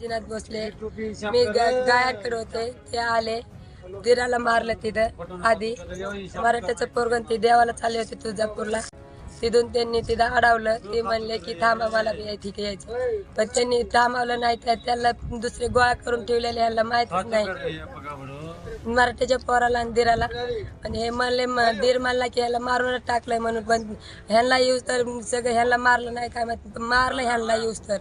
आजीनाथ भोसले मी गायाकडे होते, ते आले दिराला मारलं तिथं आधी. मराठ्याचं पोरगण ते देवाला चालले होते तुळजापूरला. तिथून त्यांनी तिथं अडवलं. ते म्हणले की थांबा मला ठीक यायचं, पण त्यांनी थांबवलं नाही. त्याला दुसरे गोळा करून ठेवलेले ह्याला माहितच नाही मराठ्याच्या पोराला आणि दिराला. आणि हे म्हणले दीर म्हणला की ह्याला मारूनच टाकलंय म्हणून, पण ह्यांना येऊस तर सगळं ह्याला मारलं नाही काय माहिती, मारलं ह्यांना येऊस तर.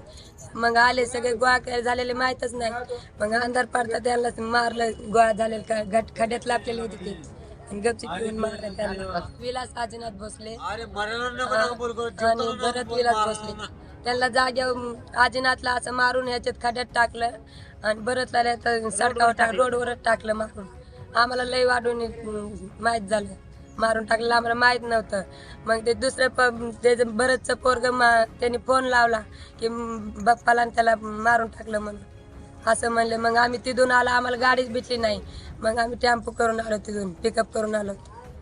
मग आले सगळे गोळा झालेले माहीतच नाही. मग अंधार पडता त्याला मारलं, गोळा झालेलं का खड्यात लापलेले होते ते, आणि गपचिप घेऊन मारलं त्याला. विलास आजीनाथ भोसले आणि भरत विलास भोसले त्यांना जाग्यावर आजीनाथला असं मारून ह्याच्यात खड्यात टाकलं आणि भरतला सडकावर रोडवरच टाकलं मारून. आम्हाला लय वाढून माहीत झालं मारून टाकलं, आम्हाला माहीत नव्हतं. मग ते दुसरं त्याचं भरतचं पोरग त्यांनी फोन लावला की बाप्पाला आणि त्याला मारून टाकलं म्हणून असं म्हणलं. मग आम्ही तिथून आलो, आम्हाला गाडीच भेटली नाही. मग आम्ही टेम्पो करून आलो, तिथून पिकअप करून आलो.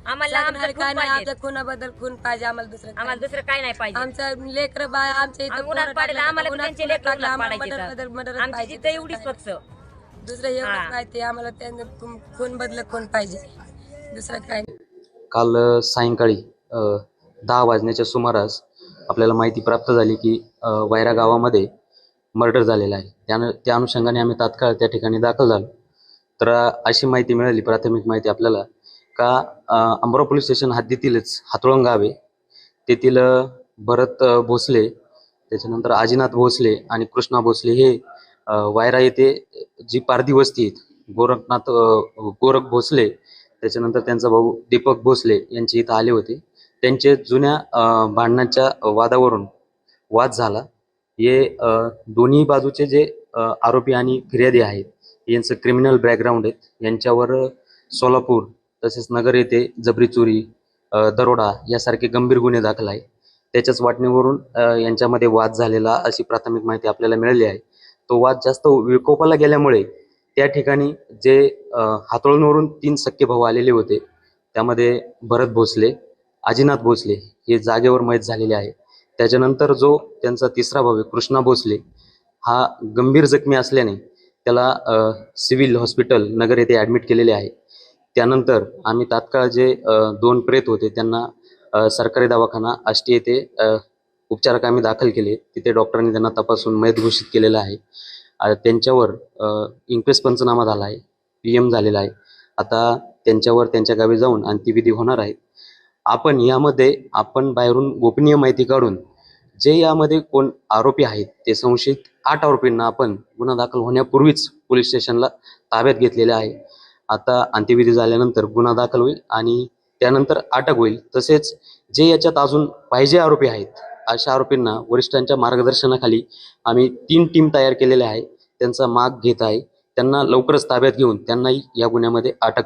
आम्हाला काय नाही, आमच्या खुनाबद्दल खून पाहिजे, आम्हाला दुसरं काय नाही पाहिजे. आमचं लेकर बाय आमच्या इथं उन्हात पाडेल, आम्हाला त्यांचे लेकरं उन्हात पाडायचे. आमची पाहिजे तिथं एवढीच फक्त. दुसरं एवढंच माहिती, आम्हाला त्यांचं खून बदल खून पाहिजे, दुसरं काय नाही. काल सायंकाळी 10 वाजण्याच्या सुमारास आपल्याला माहिती प्राप्त झाली की वैरा गावामध्ये मर्डर झालेला आहे. त्या अनुषंगाने आम्ही तात्काळ त्या ठिकाणी दाखल झालो. तर अशी माहिती मिळाली, प्राथमिक माहिती आपल्याला, का अंबरा पोलीस स्टेशन हद्दीतीलच हातोळण गाव आहे, तेथील भरत भोसले, त्याच्यानंतर आजीनाथ भोसले आणि कृष्णा भोसले हे वैरा येथे जी पारधी वस्ती आहेत गोरख भोसले, त्याच्यानंतर त्यांचा भाऊ दीपक भोसले यांचे इथं आले होते. त्यांचे जुन्या भांडणाच्या वादावरून वाद झाला. हे दोन्ही बाजूचे जे आरोपी आणि फिर्यादी आहेत यांचं क्रिमिनल बॅकग्राऊंड आहेत. यांच्यावर सोलापूर तसेच नगर येथे जबरी चोरी, दरोडा यासारखे गंभीर गुन्हे दाखल आहे. त्याच्याच वाटणीवरून यांच्यामध्ये वाद झालेला अशी प्राथमिक माहिती आपल्याला मिळाली आहे. तो वाद जास्त विकोपाला गेल्यामुळे त्या ठिकाणी जे हातोळणवरून 3 सख्खे भाऊ आलेले होते, त्यामध्ये भरत भोसले, आजीनाथ भोसले हे जागेवर मयत झालेले आहे. त्याच्यानंतर जो त्यांचा तिसरा भाऊ कृष्णा भोसले हा गंभीर जखमी असल्याने त्याला सिव्हिल हॉस्पिटल नगर येथे ॲडमिट केलेले आहे. त्यानंतर आम्ही तात्काळ जे 2 प्रेत होते त्यांना सरकारी दवाखाना आष्टी येथे उपचारकामी दाखल केले. तिथे डॉक्टरांनी त्यांना तपासून मयत घोषित केलेलं आहे. त्यांच्यावर इन्क्वेस्ट पंचनामा झाला आहे, PM झालेला आहे. आता त्यांच्यावर त्यांच्या गावी जाऊन अंत्यविधी होणार आहे. आपण बाहेरून गोपनीय माहिती काढून जे यामध्ये कोण आरोपी आहेत ते संशयित 8 आरोपींना आपण गुन्हा दाखल होण्यापूर्वीच पोलीस स्टेशनला ताब्यात घेतलेले आहे. आता अंत्यविधी झाल्यानंतर गुन्हा दाखल होईल आणि त्यानंतर अटक होईल. तसेच जे याच्यात अजून पाहिजे आरोपी आहेत अशा आरोपींना वरिष्ठांच्या मार्गदर्शनाखाली आम्ही 3 टीम तयार केलेल्या आहे. त्यांचा माग घेत आहे. त्यांना लवकरच ताब्यात घेऊन त्यांनाही या गुन्ह्यामध्ये अटक